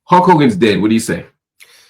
Hulk Hogan's dead. What do you say?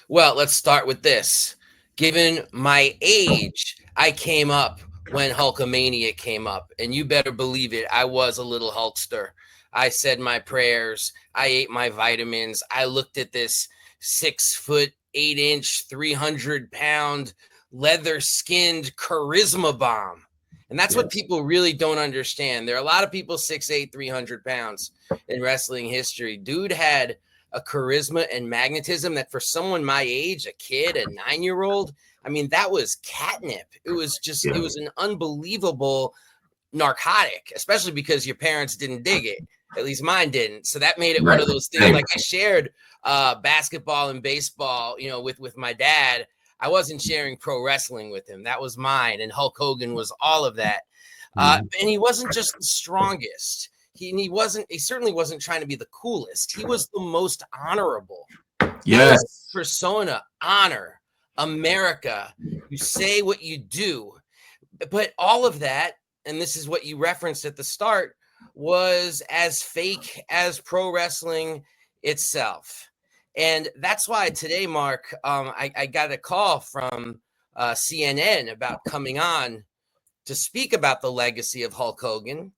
Well, let's start with this. Given my age, I came up when Hulkamania came up, and you better believe it, I was a little Hulkster. I said my prayers. I ate my vitamins. I looked at this 6 foot 8 inch, 300-pound, leather skinned charisma bomb. And that's what people really don't understand. There are a lot of people 6'8", 300 pounds in wrestling history. Dude had a charisma and magnetism that for someone my age, a kid, a 9-year-old, I mean, that was catnip. It was just, it was an unbelievable narcotic, especially because your parents didn't dig it. At least mine didn't. So that made it one of those things. Like I shared basketball and baseball, you know, with my dad. I wasn't sharing pro wrestling with him. That was mine. And Hulk Hogan was all of that. And he wasn't just the strongest. He certainly wasn't trying to be the coolest. He was the most honorable. Yes. Persona, honor, America. You say what you do. But all of that, and this is what you referenced at the start, was as fake as pro wrestling itself. And that's why today, Mark, I got a call from CNN about coming on to speak about the legacy of Hulk Hogan.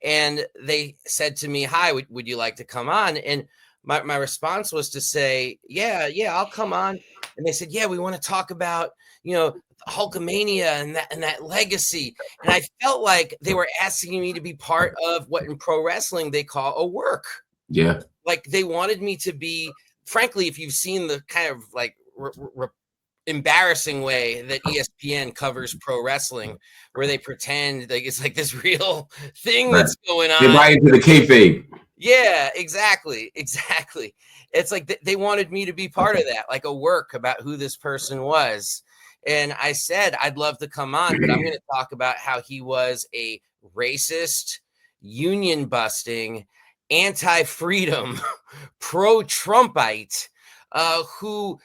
And they said to me, hi, would you like to come on? And my response was to say, yeah, I'll come on. And they said, yeah, we want to talk about, you know, Hulkamania and that legacy. And I felt like they were asking me to be part of what in pro wrestling they call a work. Yeah. Like they wanted me to be, frankly, if you've seen the kind of like embarrassing way that ESPN covers pro wrestling, where they pretend like it's like this real thing that's going on. They buy into the kayfabe. Yeah, exactly. It's like they wanted me to be part of that, like a work about who this person was. And I said, I'd love to come on, but I'm going to talk about how he was a racist, union busting, anti-freedom, pro-Trumpite, who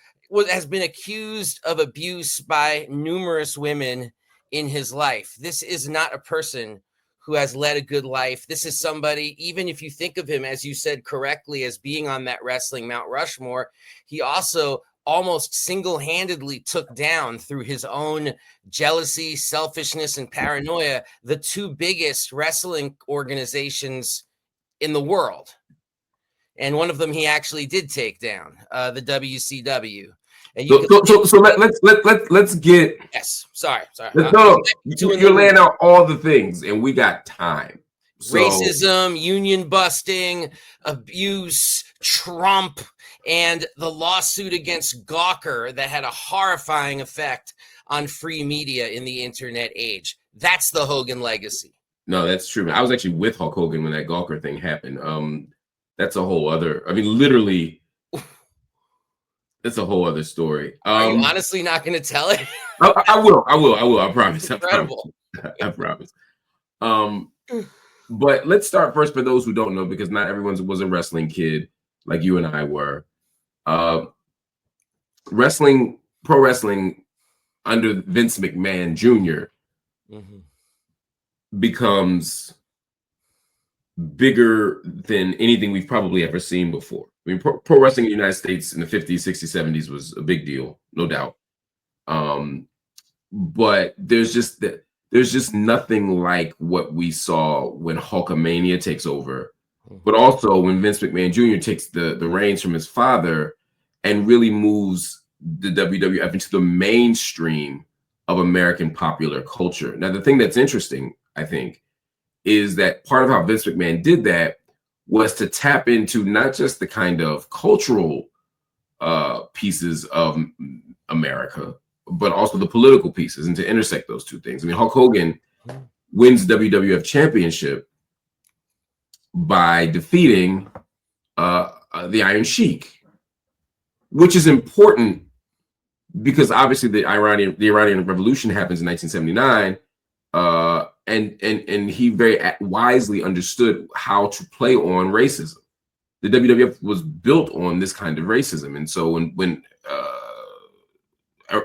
has been accused of abuse by numerous women in his life. This is not a person who has led a good life. This is somebody, even if you think of him, as you said correctly, as being on that wrestling Mount Rushmore, he also almost single-handedly took down through his own jealousy, selfishness, and paranoia, the two biggest wrestling organizations in the world. And one of them he actually did take down, the WCW. And let's get. Yes, sorry. No, you're laying out all the things, and we got time. Racism, union busting, abuse, Trump, and the lawsuit against Gawker that had a horrifying effect on free media in the internet age. That's the Hogan legacy. No, that's true. I was actually with Hulk Hogan when that Gawker thing happened. That's a whole other, I mean, literally, it's a whole other story. Are you honestly not going to tell it? I will. I promise. Incredible. I promise. But let's start first for those who don't know, because not everyone was a wrestling kid like you and I were. Pro wrestling under Vince McMahon Jr. Becomes bigger than anything we've probably ever seen before. I mean, pro wrestling in the United States in the 50s, 60s, 70s was a big deal, no doubt. But there's just nothing like what we saw when Hulkamania takes over, but also when Vince McMahon Jr. takes the reins from his father and really moves the WWF into the mainstream of American popular culture. Now, the thing that's interesting, I think, is that part of how Vince McMahon did that was to tap into not just the kind of cultural pieces of America, but also the political pieces, and to intersect those two things. I mean, Hulk Hogan wins WWF Championship by defeating the Iron Sheik, which is important because obviously the Iranian Revolution happens in 1979, and he very wisely understood how to play on racism. The WWF was built on this kind of racism, and so when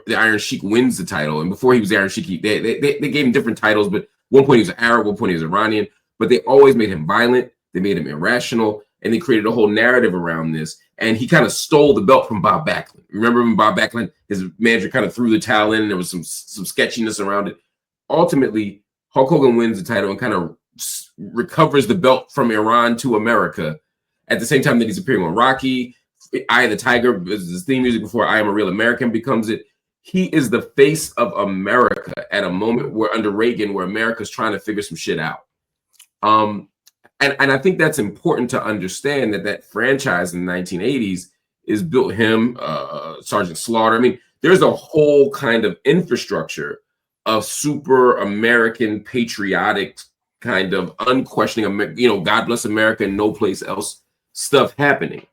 the Iron Sheik wins the title, and before he was the Iron Sheik, they gave him different titles, but one point he was an Arab, one point he was Iranian, but they always made him violent, they made him irrational, and they created a whole narrative around this. and he kind of stole the belt from Bob Backlund. Remember when Bob Backlund, his manager, kind of threw the towel in, and there was some sketchiness around it. Ultimately, Hulk Hogan wins the title and kind of recovers the belt from Iran to America at the same time that he's appearing on Rocky. Eye of the Tiger is his theme music before I Am a Real American becomes it. He is the face of America at a moment where under Reagan, where America's trying to figure some shit out. And I think that's important to understand that franchise in the 1980s is built him, Sergeant Slaughter. I mean, there's a whole kind of infrastructure of super American patriotic kind of unquestioning, God bless America and no place else stuff happening.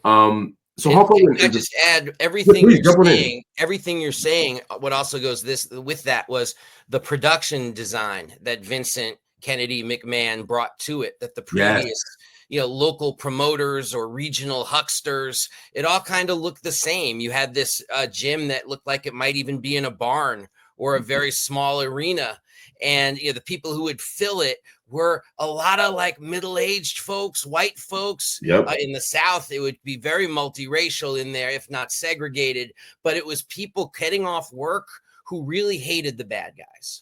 So Hulk Hogan, I just add everything you're saying. Everything you're saying. What also goes with that was the production design that Vincent Kennedy McMahon brought to it. That the previous, local promoters or regional hucksters, it all kind of looked the same. You had this gym that looked like it might even be in a barn or a very small arena. And the people who would fill it were a lot of like middle-aged folks, white folks. Yep. In the South, it would be very multiracial in there, if not segregated. But it was people getting off work who really hated the bad guys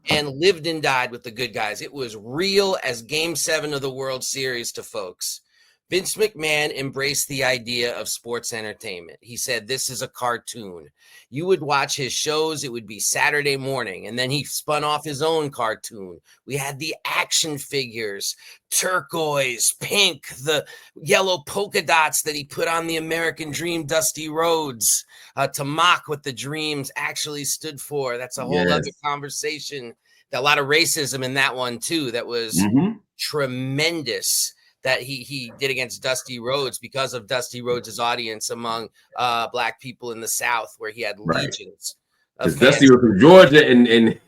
and lived and died with the good guys. It was real as Game 7 of the World Series to folks. Vince McMahon embraced the idea of sports entertainment. He said, this is a cartoon. You would watch his shows. It would be Saturday morning. And then he spun off his own cartoon. We had the action figures, turquoise, pink, the yellow polka dots that he put on the American Dream, Dusty Rhodes, to mock what the Dreams actually stood for. That's a whole other conversation. A lot of racism in that one, too. That was tremendous. That he did against Dusty Rhodes because of Dusty Rhodes' audience among Black people in the South, where he had legions. Because Dusty was from Georgia and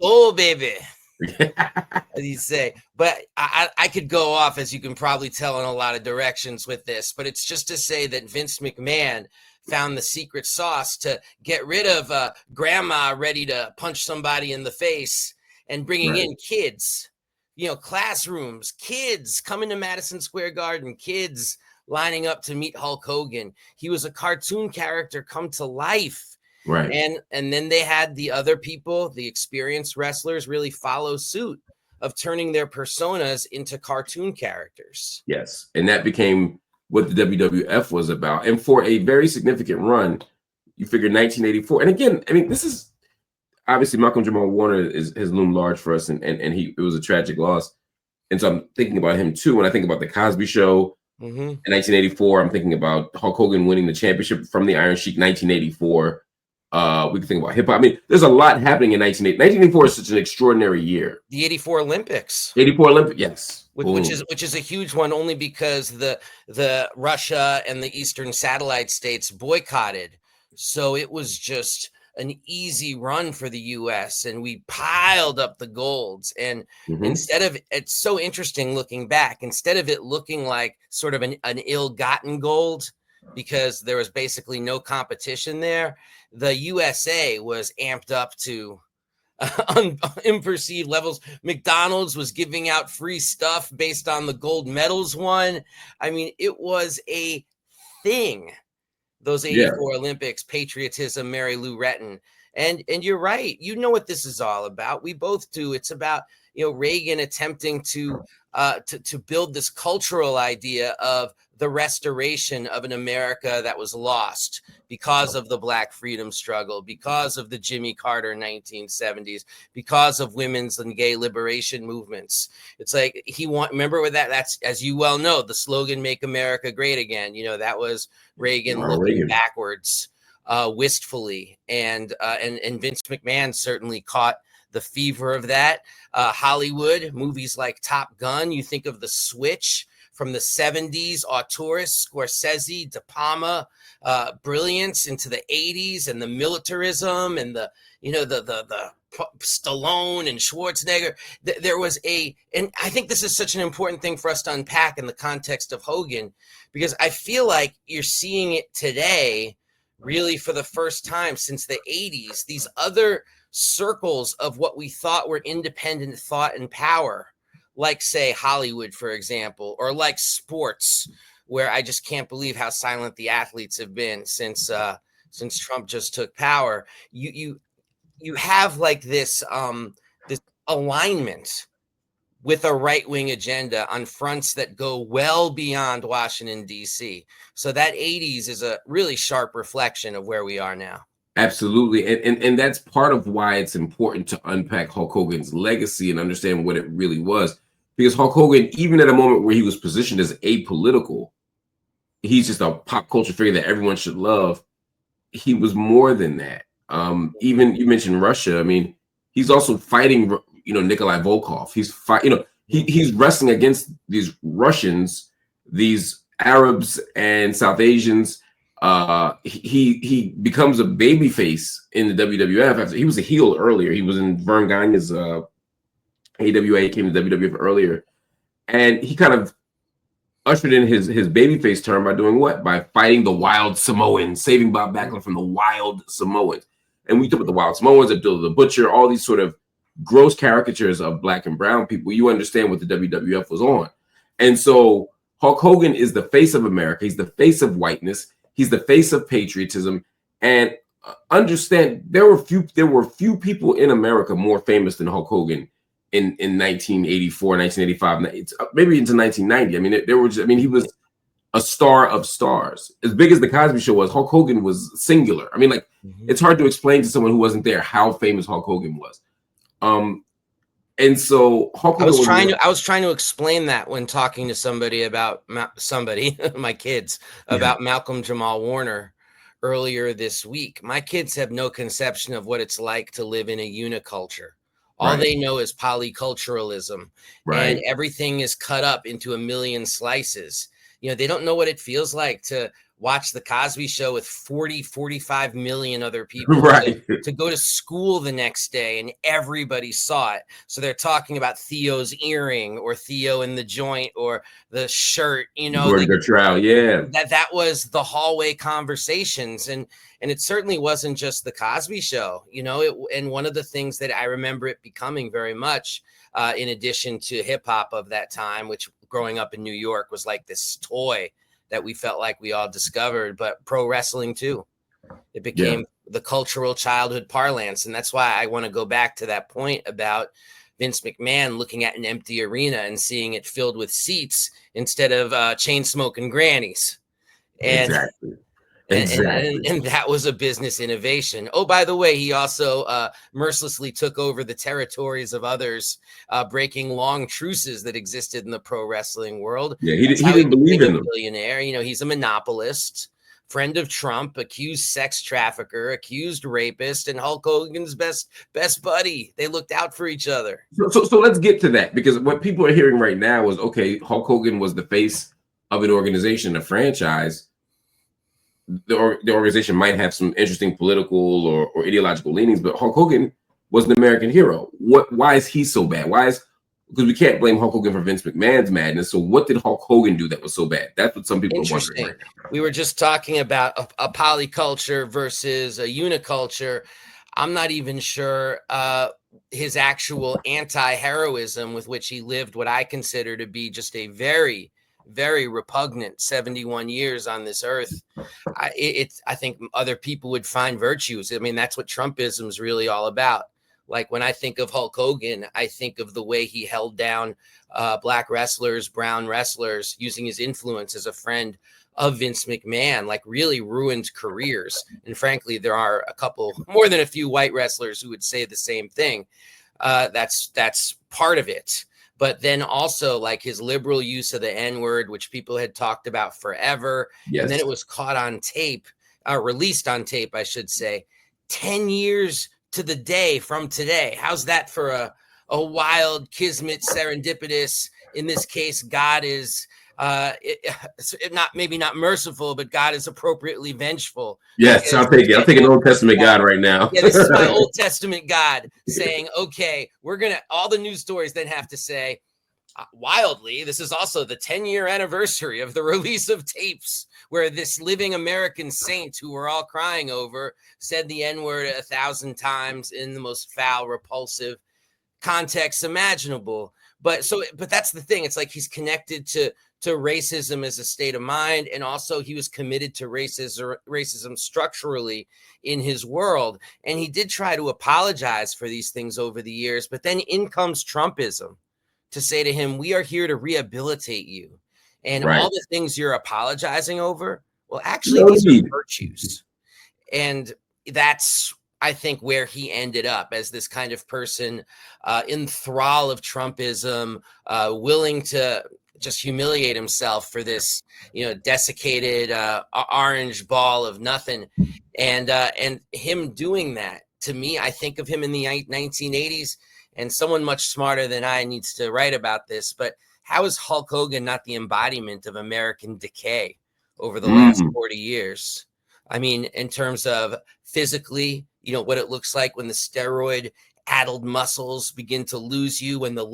soul, baby, as you say. But I could go off, as you can probably tell, in a lot of directions with this. But it's just to say that Vince McMahon found the secret sauce to get rid of grandma ready to punch somebody in the face and bringing in kids. Classrooms, kids coming to Madison Square Garden, kids lining up to meet Hulk Hogan. He was a cartoon character come to life. Right. And then they had the other people, the experienced wrestlers, really follow suit of turning their personas into cartoon characters. Yes. And that became what the WWF was about. And for a very significant run, you figure 1984. And again, I mean, this is obviously Malcolm Jamal Warner has loomed large for us, and it was a tragic loss. And so I'm thinking about him too. When I think about the Cosby Show in 1984, I'm thinking about Hulk Hogan winning the championship from the Iron Sheik 1984. We can think about hip hop. I mean, there's a lot happening in 1984 is such an extraordinary year. The 84 Olympics. 84 Olympics, yes. Which is a huge one, only because the Russia and the Eastern Satellite States boycotted. So it was just an easy run for the U.S. and we piled up the golds. And instead of, it's so interesting looking back, instead of it looking like sort of an ill-gotten gold, because there was basically no competition there, the USA was amped up to unperceived levels. McDonald's was giving out free stuff based on the gold medals won. I mean, it was a thing. Those 84 Olympics, patriotism, Mary Lou Retton. And you're right. You know what this is all about. We both do. It's about, Reagan attempting to build this cultural idea of the restoration of an America that was lost because of the Black freedom struggle, because of the Jimmy Carter 1970s, because of women's and gay liberation movements. It's like remember with that's, as you well know, the slogan, "Make America Great Again." That was Reagan looking backwards wistfully. And Vince McMahon certainly caught the fever of that. Hollywood, movies like Top Gun, you think of The Switch from the 70s, Auteuris, Scorsese, De Palma, brilliance into the 80s, and the militarism and the Stallone and Schwarzenegger. There was and I think this is such an important thing for us to unpack in the context of Hogan, because I feel like you're seeing it today really for the first time since the 80s, these other circles of what we thought were independent thought and power, like, say, Hollywood, for example, or like sports, where I just can't believe how silent the athletes have been since Trump just took power. You have like this this alignment with a right-wing agenda on fronts that go well beyond Washington, D.C. So that 80s is a really sharp reflection of where we are now. Absolutely. And that's part of why it's important to unpack Hulk Hogan's legacy and understand what it really was. Because Hulk Hogan, even at a moment where he was positioned as apolitical, he's just a pop culture figure that everyone should love. He was more than that. Even you mentioned Russia. I mean, he's also fighting, Nikolai Volkov. He's wrestling against these Russians, these Arabs and South Asians. He becomes a babyface in the WWF. After he was a heel earlier. He was in Vern Gagne's AWA, came to WWF earlier, and he kind of ushered in his babyface term by doing what? By fighting the Wild Samoans, saving Bob Backlund from the Wild Samoans. And we talk about the Wild Samoans, Abdullah the Butcher, all these sort of gross caricatures of Black and brown people. You understand what the WWF was on. And so Hulk Hogan is the face of America. He's the face of whiteness. He's the face of patriotism. And understand there were few people in America more famous than Hulk Hogan in 1984, 1985, maybe into 1990. I mean, he was a star of stars. As big as the Cosby Show was, Hulk Hogan was singular. I mean, it's hard to explain to someone who wasn't there how famous Hulk Hogan was. And so Hulk Hogan I was trying to explain that when talking to somebody about my kids, about Malcolm Jamal Warner earlier this week. My kids have no conception of what it's like to live in a uniculture. All they know is polyculturalism, and everything is cut up into a million slices. They don't know what it feels like to watch the Cosby Show with 45 million other people, to go to school the next day and everybody saw it. So they're talking about Theo's earring or Theo in the joint or the shirt, that was the hallway conversations. And it certainly wasn't just the Cosby Show, and one of the things that I remember it becoming very much, in addition to hip hop of that time, which growing up in New York was like this toy that we felt like we all discovered, but pro wrestling too. It became the cultural childhood parlance. And that's why I want to go back to that point about Vince McMahon looking at an empty arena and seeing it filled with seats instead of chain smoking grannies. And exactly. And that was a business innovation. Oh, by the way, he also mercilessly took over the territories of others, breaking long truces that existed in the pro wrestling world. Yeah, he didn't believe in them. Billionaire, he's a monopolist, friend of Trump, accused sex trafficker, accused rapist, and Hulk Hogan's best buddy. They looked out for each other. So let's get to that, because what people are hearing right now is, okay, Hulk Hogan was the face of an organization, a franchise. The organization might have some interesting political or ideological leanings, but Hulk Hogan was an American hero. Why is he so bad? Because we can't blame Hulk Hogan for Vince McMahon's madness. So what did Hulk Hogan do that was so bad? That's what some people are wondering right now. We were just talking about a polyculture versus a uniculture. I'm not even sure his actual anti-heroism with which he lived what I consider to be just a very, very repugnant 71 years on this earth. I think other people would find virtues. I mean, that's what Trumpism is really all about. Like when I think of Hulk Hogan, I think of the way he held down Black wrestlers, brown wrestlers, using his influence as a friend of Vince McMahon, like really ruined careers. And frankly, there are more than a few white wrestlers who would say the same thing. That's part of it. But then also like his liberal use of the N-word, which people had talked about forever. Yes. And then it was caught on tape, released on tape, I should say, 10 years to the day from today. How's that for a wild, kismet, serendipitous? In this case, God is maybe not merciful, but God is appropriately vengeful. Yes, I'll take it. I'll take an Old Testament God right now. Yeah, this is my Old Testament God saying, okay, all the news stories then have to say, wildly, this is also the 10-year anniversary of the release of tapes where this living American saint who we're all crying over said the N-word 1,000 times in the most foul, repulsive context imaginable. But that's the thing. It's like he's connected to racism as a state of mind, and also he was committed to racism structurally in his world. And he did try to apologize for these things over the years, but then in comes Trumpism to say to him, we are here to rehabilitate you. And all the things you're apologizing over, well, actually, these are virtues. And that's, I think, where he ended up as this kind of person in thrall of Trumpism, willing to just humiliate himself for this, desiccated orange ball of nothing. And him doing that, to me, I think of him in the 1980s, and someone much smarter than I needs to write about this. But how is Hulk Hogan not the embodiment of American decay over the last 40 years? I mean, in terms of physically, what it looks like when the steroid-addled muscles begin to lose you, when the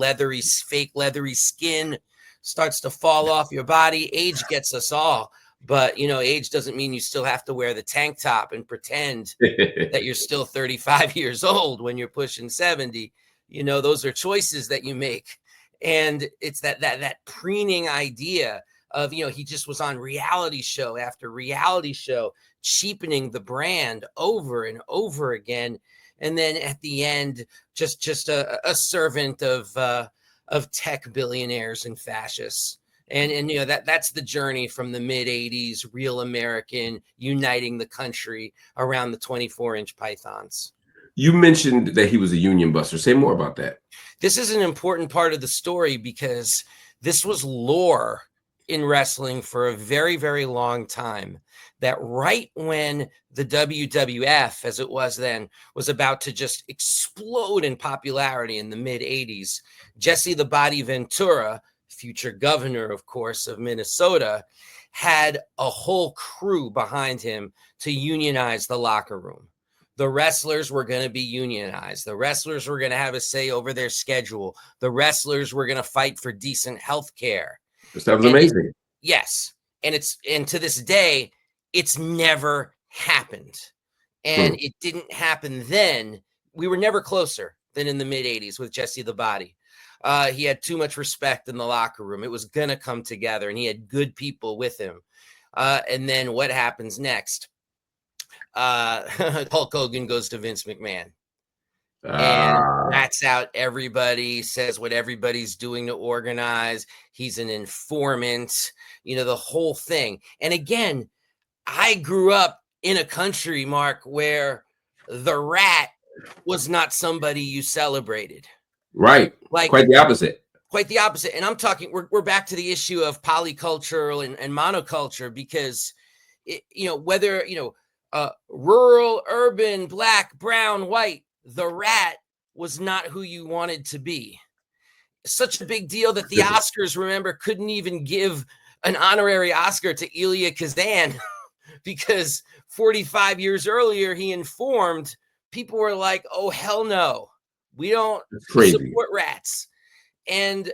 fake leathery skin starts to fall off your body. Age gets us all. But, age doesn't mean you still have to wear the tank top and pretend that you're still 35 years old when you're pushing 70. Those are choices that you make. And it's that preening idea of, he just was on reality show after reality show, cheapening the brand over and over again. And then at the end, just a servant of tech billionaires and fascists. And that's the journey from the mid 80s, real American, uniting the country around the 24-inch pythons. You mentioned that he was a union buster. Say more about that. This is an important part of the story because this was lore in wrestling for a very, very long time, that right when the WWF, as it was then, was about to just explode in popularity in the mid 80s, Jesse the Body Ventura, future governor, of course, of Minnesota, had a whole crew behind him to unionize the locker room. The wrestlers were going to be unionized. The wrestlers were going to have a say over their schedule. The wrestlers were going to fight for decent health care. That was amazing. Yes. And to this day, it's never happened. And it didn't happen then. We were never closer than in the mid 80s with Jesse the Body. He had too much respect in the locker room. It was going to come together, and he had good people with him. And then what happens next? Hulk Hogan goes to Vince McMahon and rats out everybody, says what everybody's doing to organize. He's an informant, the whole thing. And again, I grew up in a country, Mark, where the rat was not somebody you celebrated. Right. Like quite the opposite. Quite the opposite. And I'm talking, we're back to the issue of polycultural and monoculture, because whether, rural, urban, black, brown, white, the rat was not who you wanted to be. Such a big deal that the Oscars, remember, couldn't even give an honorary Oscar to Elia Kazan because 45 years earlier, he informed people were like, oh, hell no, we don't support rats. And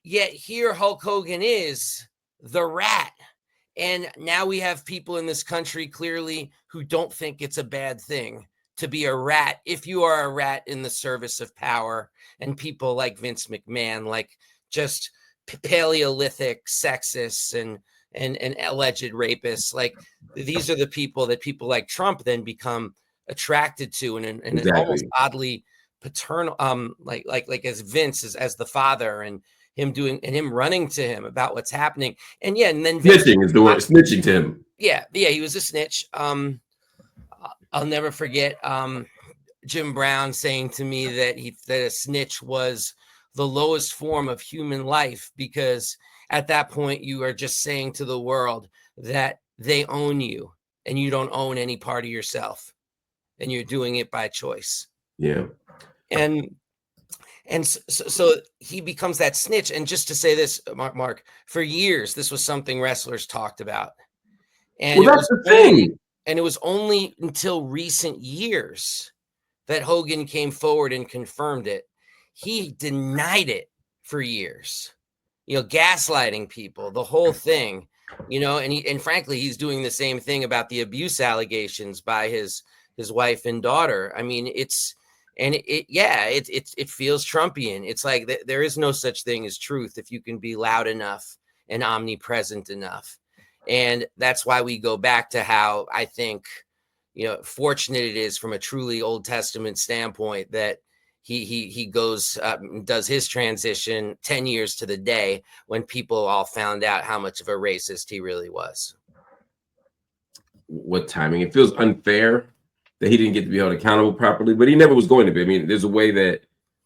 yet here Hulk Hogan is the rat. And now we have people in this country clearly who don't think it's a bad thing to be a rat if you are a rat in the service of power. And people like Vince McMahon, like just Paleolithic sexists and alleged rapists, like these are the people that people like Trump then become attracted to, and exactly. Almost oddly paternal, like as Vince as the father, and him running to him about what's happening. And and then snitching is the word, snitching to him. Yeah, he was a snitch. I'll never forget Jim Brown saying to me that a snitch was the lowest form of human life, because at that point you are just saying to the world that they own you and you don't own any part of yourself, and you're doing it by choice. Yeah. And so he becomes that snitch. And just to say this, Mark, for years, this was something wrestlers talked about. And that's the thing. And it was only until recent years that Hogan came forward and confirmed it. He denied it for years, gaslighting people, the whole thing, and frankly, he's doing the same thing about the abuse allegations by his wife and daughter. I mean, it's And it feels Trumpian. It's like there is no such thing as truth if you can be loud enough and omnipresent enough. And that's why we go back to how I think, fortunate it is from a truly Old Testament standpoint that he goes does his transition 10 years to the day when people all found out how much of a racist he really was. What timing? It feels unfair that he didn't get to be held accountable properly, but he never was going to be. I mean, there's a way that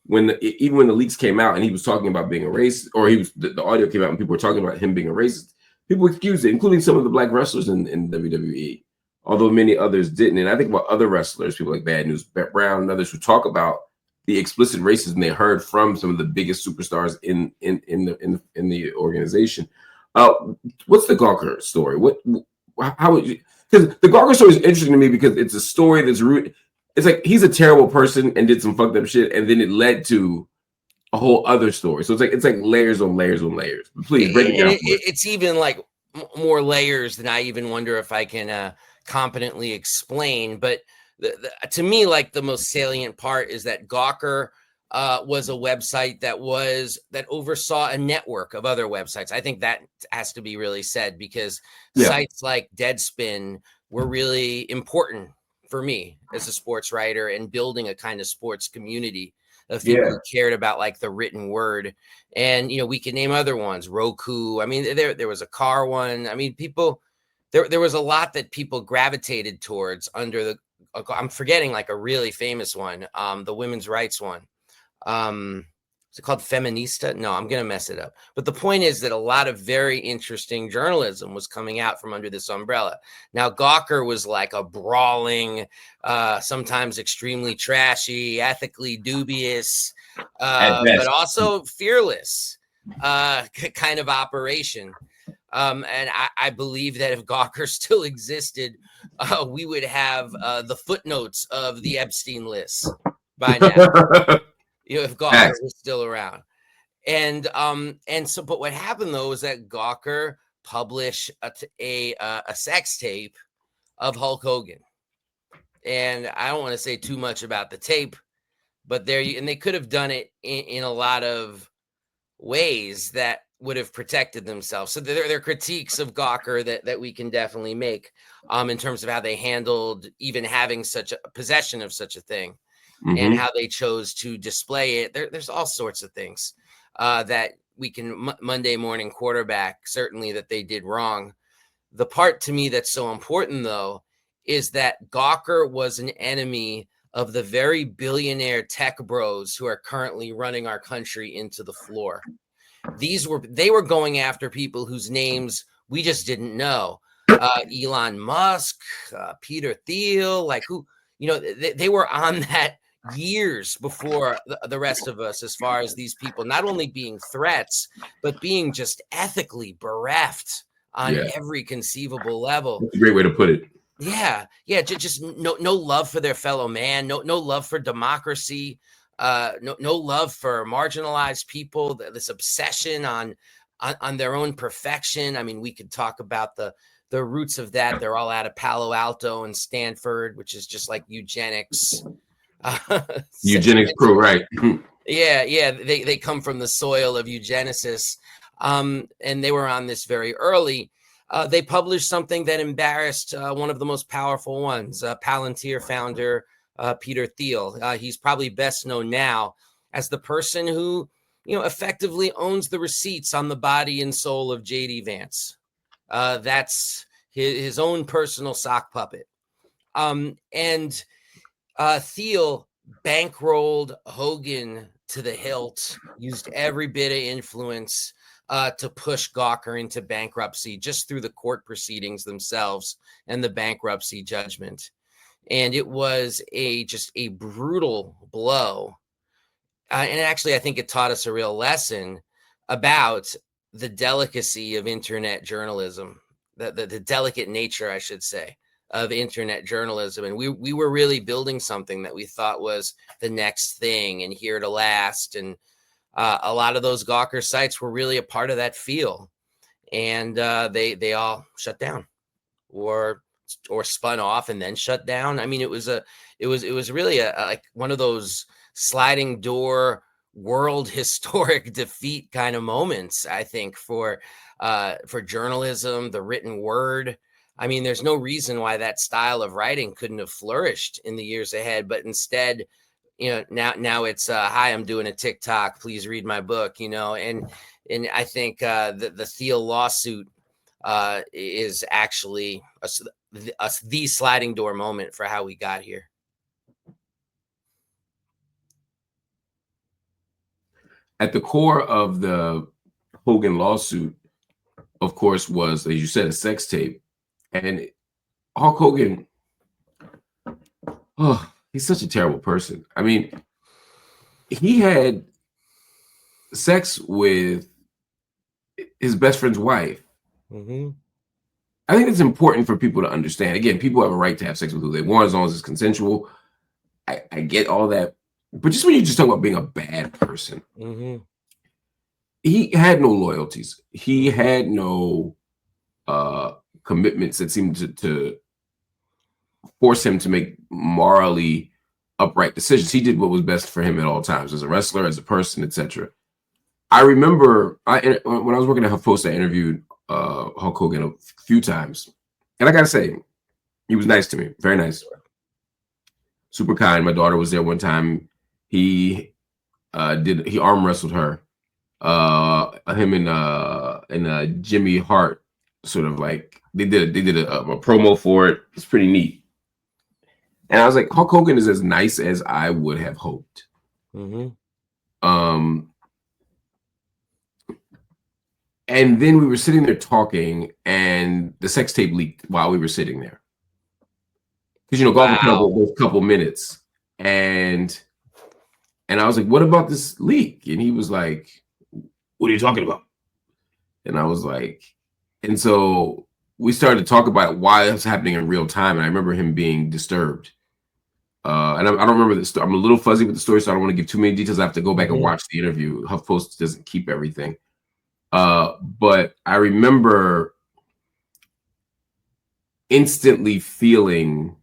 even when the leaks came out and he was talking about being a racist, or the audio came out and people were talking about him being a racist, people excused it, including some of the black wrestlers in WWE, although many others didn't. And I think about other wrestlers, people like Bad News Brown and others, who talk about the explicit racism they heard from some of the biggest superstars in the organization. What's the Gawker story? How would you? Because the Gawker story is interesting to me because it's a story that's rooted. It's like he's a terrible person and did some fucked up shit, and then it led to a whole other story. So it's like layers on layers on layers. But please break it down. It's even like more layers than I even wonder if I can competently explain. But to me, like the most salient part is that Gawker was a website that oversaw a network of other websites. I think that has to be really said because sites like Deadspin were really important for me as a sports writer and building a kind of sports community of people who cared about like the written word. And, we can name other ones, Roku. I mean, there was a car one. I mean, there was a lot that people gravitated towards under I'm forgetting like a really famous one, the women's rights one. Is it called Feminista? No, I'm going to mess it up. But the point is that a lot of very interesting journalism was coming out from under this umbrella. Now, Gawker was like a brawling, sometimes extremely trashy, ethically dubious, but also fearless kind of operation. And I believe that if Gawker still existed, we would have the footnotes of the Epstein list by now. If Gawker was still around. And so, but what happened though is that Gawker published a sex tape of Hulk Hogan. And I don't want to say too much about the tape, but they could have done it in a lot of ways that would have protected themselves. So there are critiques of Gawker that we can definitely make in terms of how they handled even having such a possession of such a thing. And how they chose to display it. There's all sorts of things that we can Monday morning quarterback, certainly that they did wrong. The part to me that's so important, though, is that Gawker was an enemy of the very billionaire tech bros who are currently running our country into the floor. They were going after people whose names we just didn't know. Elon Musk, Peter Thiel, like who, they were on that years before the rest of us, as far as these people not only being threats, but being just ethically bereft on every conceivable level. That's a great way to put it. Yeah. Just no love for their fellow man, no love for democracy, no love for marginalized people. This obsession on their own perfection. I mean, we could talk about the roots of that. They're all out of Palo Alto and Stanford, which is just like eugenics. Eugenics pro, right? Yeah. They come from the soil of eugenicists, and they were on this very early. They published something that embarrassed one of the most powerful ones, Palantir founder Peter Thiel. He's probably best known now as the person who, effectively owns the receipts on the body and soul of J.D. Vance. That's his own personal sock puppet. And Thiel bankrolled Hogan to the hilt, used every bit of influence to push Gawker into bankruptcy just through the court proceedings themselves and the bankruptcy judgment. And it was just a brutal blow. And actually, I think it taught us a real lesson about the delicacy of internet journalism, the delicate nature, I should say, of internet journalism. And we were really building something that we thought was the next thing and here to last. And a lot of those Gawker sites were really a part of that feel. And they all shut down or or spun off and then shut down. I mean, it was really a like one of those sliding door world historic defeat kind of moments, I think, for journalism, the written word. I mean, there's no reason why that style of writing couldn't have flourished in the years ahead, but instead, now it's hi, I'm doing a TikTok, please read my book, and I think the Thiel lawsuit is actually the sliding door moment for how we got here. At the core of the Hogan lawsuit, of course, was, as you said, a sex tape. And Hulk Hogan, he's such a terrible person. I mean, he had sex with his best friend's wife. Mm-hmm. I think it's important for people to understand. Again, people have a right to have sex with who they want as long as it's consensual. I get all that. But just when you just talk about being a bad person, mm-hmm. he had no loyalties. He had no commitments that seemed to force him to make morally upright decisions. He did what was best for him at all times, as a wrestler, as a person, etc. I remember when I was working at HuffPost, I interviewed Hulk Hogan a few times, and I gotta say, he was nice to me, very nice, super kind. My daughter was there one time. He arm wrestled her. Him and Jimmy Hart, sort of like they did a promo for it. It's pretty neat. And I was like, Hulk Hogan is as nice as I would have hoped. Mm-hmm. And then we were sitting there talking, and the sex tape leaked while we were sitting there. Because Gawker put up those couple minutes, and I was like, "What about this leak?" And he was like, "What are you talking about?" And I was like, and so we started to talk about why it was happening in real time. And I remember him being disturbed. And I don't remember the story. I'm a little fuzzy with the story, so I don't want to give too many details. I have to go back and watch the interview. HuffPost doesn't keep everything. But I remember instantly feeling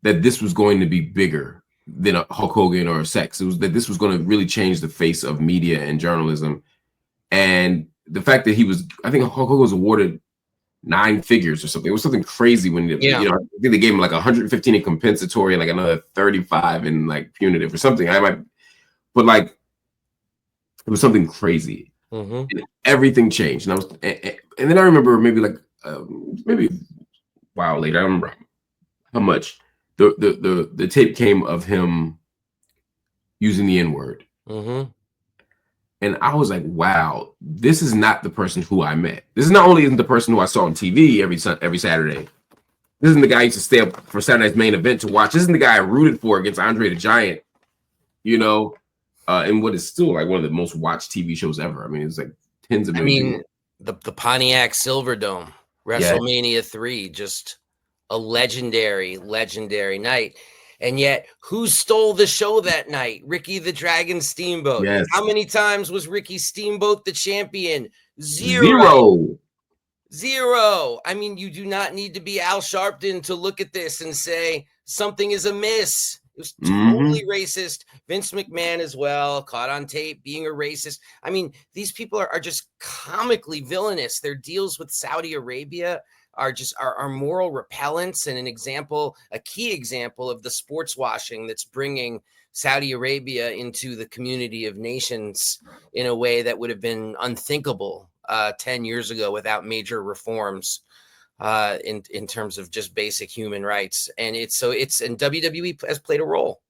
that this was going to be bigger than a Hulk Hogan or sex. It was that this was going to really change the face of media and journalism. And the fact that I think Hulk Hogan was awarded 9 figures or something. It was something crazy when I think they gave him like 115 in compensatory and like another 35 in like punitive or something. But like it was something crazy. Mm-hmm. And everything changed, and then I remember maybe a while later, I don't remember how much the tape came of him using the N-word. Mm-hmm. And I was like, wow, this is not the person who I met. This is not only isn't the person who I saw on TV every Saturday. This isn't the guy I used to stay up for Saturday Night's Main Event to watch. This isn't the guy I rooted for against Andre the Giant, and what is still like one of the most watched TV shows ever. I mean, it's like tens of millions. The Pontiac Silverdome, WrestleMania 3, just a legendary night. And yet, who stole the show that night? Ricky the Dragon Steamboat. Yes. How many times was Ricky Steamboat the champion? Zero. I mean, you do not need to be Al Sharpton to look at this and say something is amiss. It was totally racist. Vince McMahon as well, caught on tape being a racist. I mean, these people are just comically villainous. Their deals with Saudi Arabia are moral repellents, and a key example of the sports washing that's bringing Saudi Arabia into the community of nations in a way that would have been unthinkable 10 years ago without major reforms in terms of just basic human rights. And and WWE has played a role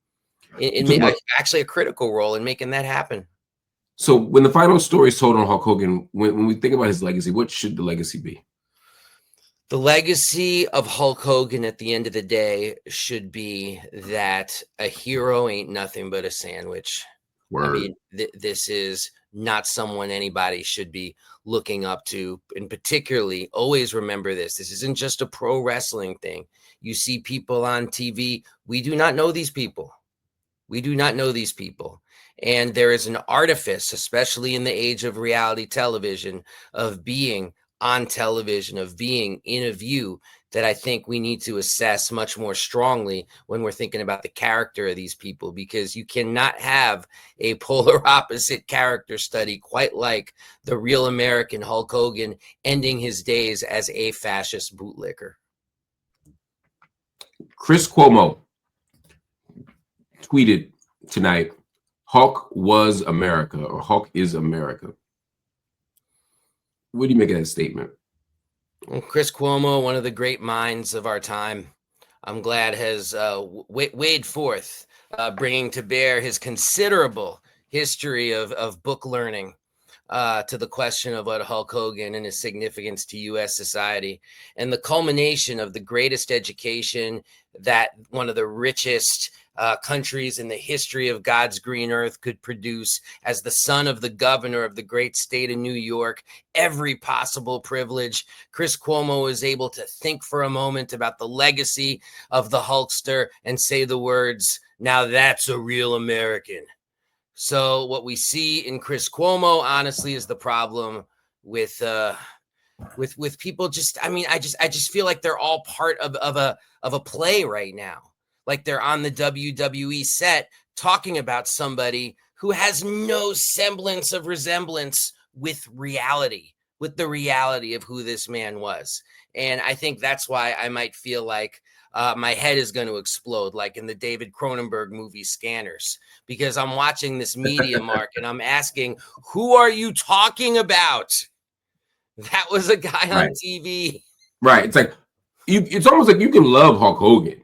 actually a critical role in making that happen. So when the final story is told on Hulk Hogan, when we think about his legacy, what should the legacy be? The legacy of Hulk Hogan at the end of the day should be that a hero ain't nothing but a sandwich. Word. I mean, this is not someone anybody should be looking up to. And particularly, always remember this. This isn't just a pro wrestling thing. You see people on TV. We do not know these people. And there is an artifice, especially in the age of reality television, of being on television, of being in a view that I think we need to assess much more strongly when we're thinking about the character of these people, because you cannot have a polar opposite character study quite like the real American Hulk Hogan ending his days as a fascist bootlicker. Chris Cuomo tweeted tonight, Hulk was America, or Hulk is America. What do you make of that statement? Well, Chris Cuomo, one of the great minds of our time, I'm glad has weighed forth, bringing to bear his considerable history of book learning to the question of what Hulk Hogan and his significance to U.S. society, and the culmination of the greatest education that one of the richest countries in the history of God's green earth could produce, as the son of the governor of the great state of New York, every possible privilege. Chris Cuomo was able to think for a moment about the legacy of the Hulkster and say the words, "Now that's a real American." So what we see in Chris Cuomo, honestly, is the problem with people. I just feel like they're all part of a play right now. Like they're on the WWE set talking about somebody who has no semblance of resemblance with reality, with the reality of who this man was. And I think that's why I might feel like my head is going to explode, like in the David Cronenberg movie Scanners, because I'm watching this media mark and I'm asking, who are you talking about? That was a guy on TV. Right. It's like it's almost like you can love Hulk Hogan.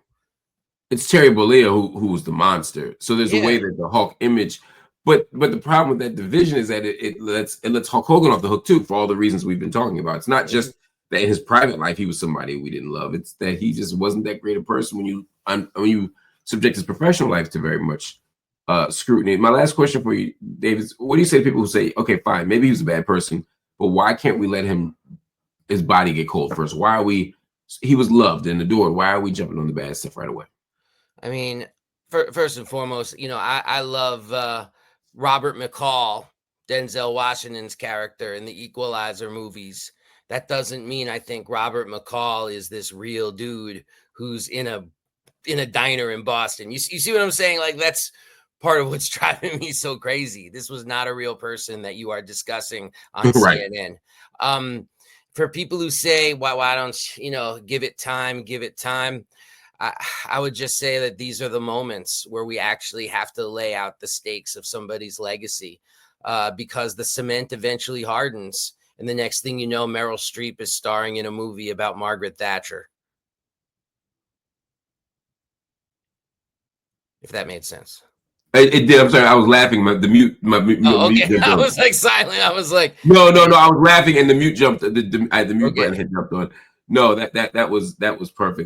It's Terry Bollea who's the monster. So there's a way that the Hulk image, but the problem with that division is that it lets Hulk Hogan off the hook too, for all the reasons we've been talking about. It's not just that in his private life he was somebody we didn't love. It's that he just wasn't that great a person when you subject his professional life to very much scrutiny. My last question for you, David, what do you say to people who say, okay, fine, maybe he was a bad person, but why can't we let his body get cold first? Why are he was loved and adored. Why are we jumping on the bad stuff right away? I mean, first and foremost, I love Robert McCall, Denzel Washington's character in the Equalizer movies. That doesn't mean I think Robert McCall is this real dude who's in a diner in Boston. You see what I'm saying? Like, that's part of what's driving me so crazy. This was not a real person that you are discussing on CNN. For people who say, why don't give it time? I would just say that these are the moments where we actually have to lay out the stakes of somebody's legacy, because the cement eventually hardens. And the next thing you know, Meryl Streep is starring in a movie about Margaret Thatcher. If that made sense. It did. I'm sorry. I was laughing. The mute. Okay. I was like silent. I was like, no. I was laughing, and the mute jumped. The mute button had jumped on. No, that was perfect.